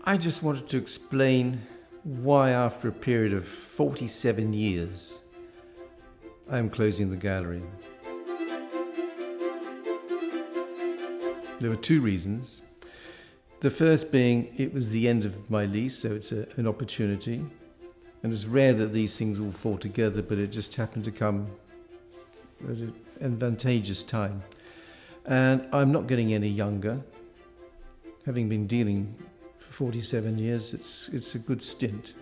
I just wanted to explain why, after a period of 47 years, I am closing the gallery. There were two reasons. The first being it was the end of my lease, so it's an opportunity. And it's rare that these things all fall together, but it just happened to come at an advantageous time. And I'm not getting any younger. Having been dealing for 47 years, it's a good stint.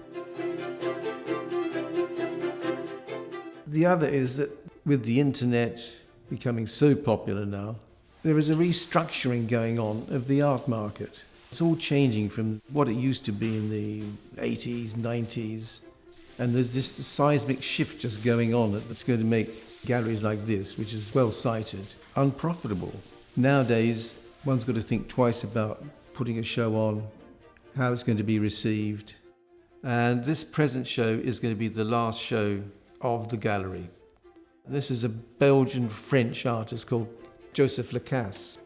The other is that with the internet becoming so popular now, there is a restructuring going on of the art market. It's all changing from what it used to be in the 80s, 90s. And there's this seismic shift just going on that's going to make galleries like this, which is well cited, unprofitable. Nowadays, one's got to think twice about putting a show on, how it's going to be received. And this present show is going to be the last show of the gallery. This is a Belgian-French artist called Joseph Lacasse.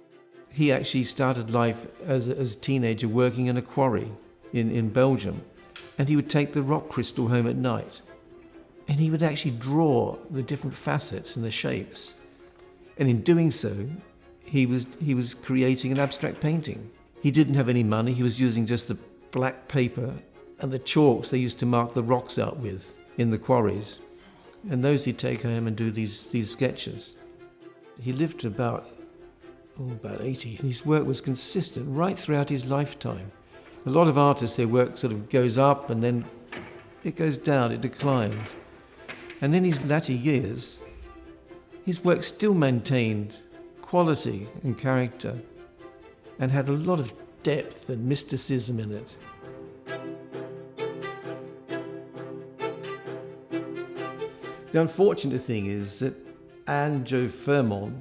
He actually started life as a teenager working in a quarry in Belgium. And he would take the rock crystal home at night. And he would actually draw the different facets and the shapes. And in doing so, he was creating an abstract painting. He didn't have any money. He was using just the black paper and the chalks they used to mark the rocks out with in the quarries. And those he'd take home and do these sketches. He lived to about 80, and his work was consistent right throughout his lifetime. A lot of artists, their work sort of goes up and then it goes down, it declines. And in his latter years, his work still maintained quality and character and had a lot of depth and mysticism in it. The unfortunate thing is that Anne Jo Fermont,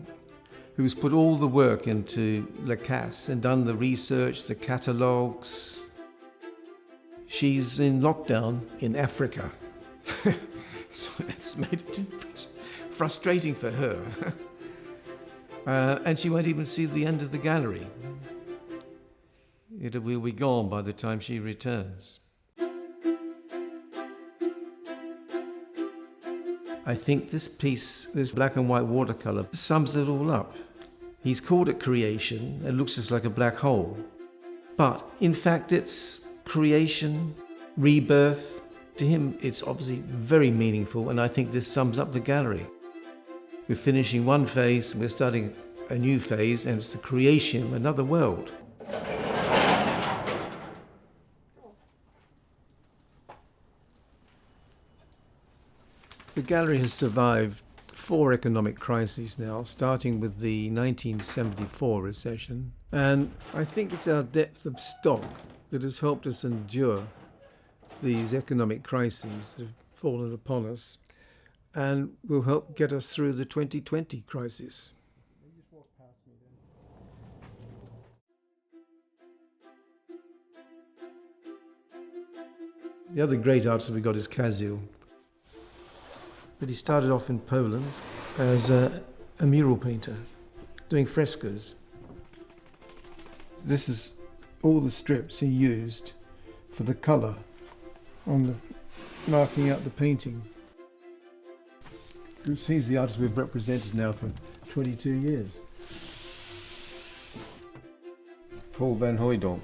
who's put all the work into Lacasse and done the research, the catalogues. She's in lockdown in Africa. So that's made it frustrating for her. And she won't even see the end of the gallery. It will be gone by the time she returns. I think this piece, this black and white watercolour, sums it all up. He's called it creation. It looks just like a black hole. But in fact, it's creation, rebirth. To him, it's obviously very meaningful, and I think this sums up the gallery. We're finishing one phase, and we're starting a new phase, and it's the creation of another world. The gallery has survived 4 economic crises now, starting with the 1974 recession. And I think it's our depth of stock that has helped us endure these economic crises that have fallen upon us and will help get us through the 2020 crisis. The other great artist we got is Kazil. But he started off in Poland as a mural painter, doing frescoes. This is all the strips he used for the colour on the marking out the painting. He's the artist we've represented now for 22 years. Paul van Hooijdonk.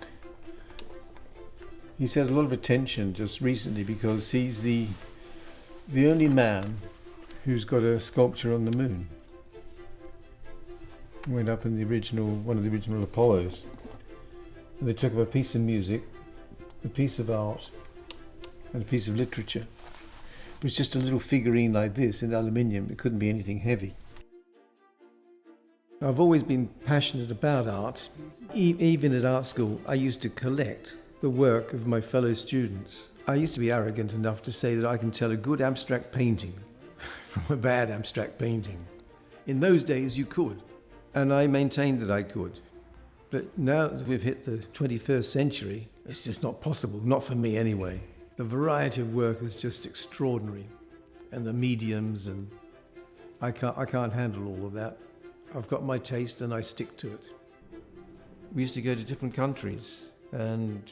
He's had a lot of attention just recently because he's the only man who's got a sculpture on the moon. Went up in one of the original Apollos. And they took up a piece of music, a piece of art, and a piece of literature. It was just a little figurine like this in aluminium. It couldn't be anything heavy. I've always been passionate about art. Even at art school, I used to collect the work of my fellow students. I used to be arrogant enough to say that I can tell a good abstract painting from a bad abstract painting. In those days, you could, and I maintained that I could. But now that we've hit the 21st century, it's just not possible, not for me anyway. The variety of work is just extraordinary, and the mediums, and I can't handle all of that. I've got my taste and I stick to it. We used to go to different countries, and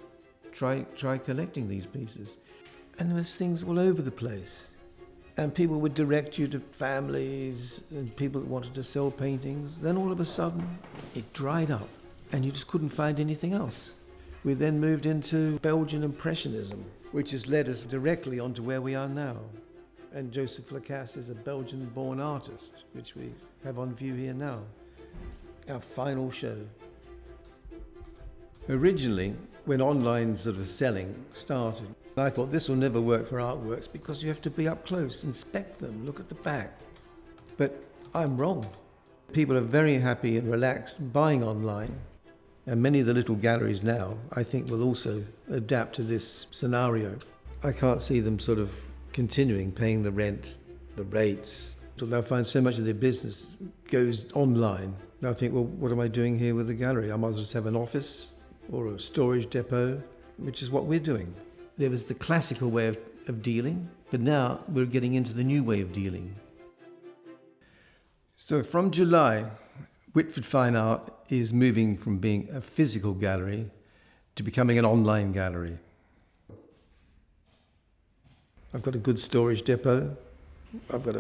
try collecting these pieces. And there was things all over the place. And people would direct you to families and people that wanted to sell paintings. Then all of a sudden, it dried up and you just couldn't find anything else. We then moved into Belgian Impressionism, which has led us directly onto where we are now. And Joseph Lacasse is a Belgian-born artist, which we have on view here now. Our final show. Originally, when online sort of selling started, I thought this will never work for artworks because you have to be up close, inspect them, look at the back. But I'm wrong. People are very happy and relaxed buying online. And many of the little galleries now, I think, will also adapt to this scenario. I can't see them sort of continuing paying the rent, the rates. So they'll find so much of their business goes online. They'll think, well, what am I doing here with the gallery? I might as well just have an office or a storage depot, which is what we're doing. There was the classical way of dealing, but now we're getting into the new way of dealing. So from July, Whitford Fine Art is moving from being a physical gallery to becoming an online gallery. I've got a good storage depot, I've got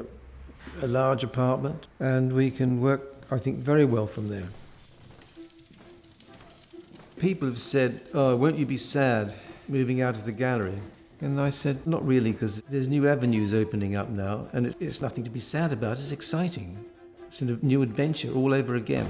a large apartment, and we can work, I think, very well from there. People have said, oh, won't you be sad moving out of the gallery? And I said, not really, because there's new avenues opening up now, and it's nothing to be sad about, it's exciting. It's a new adventure all over again.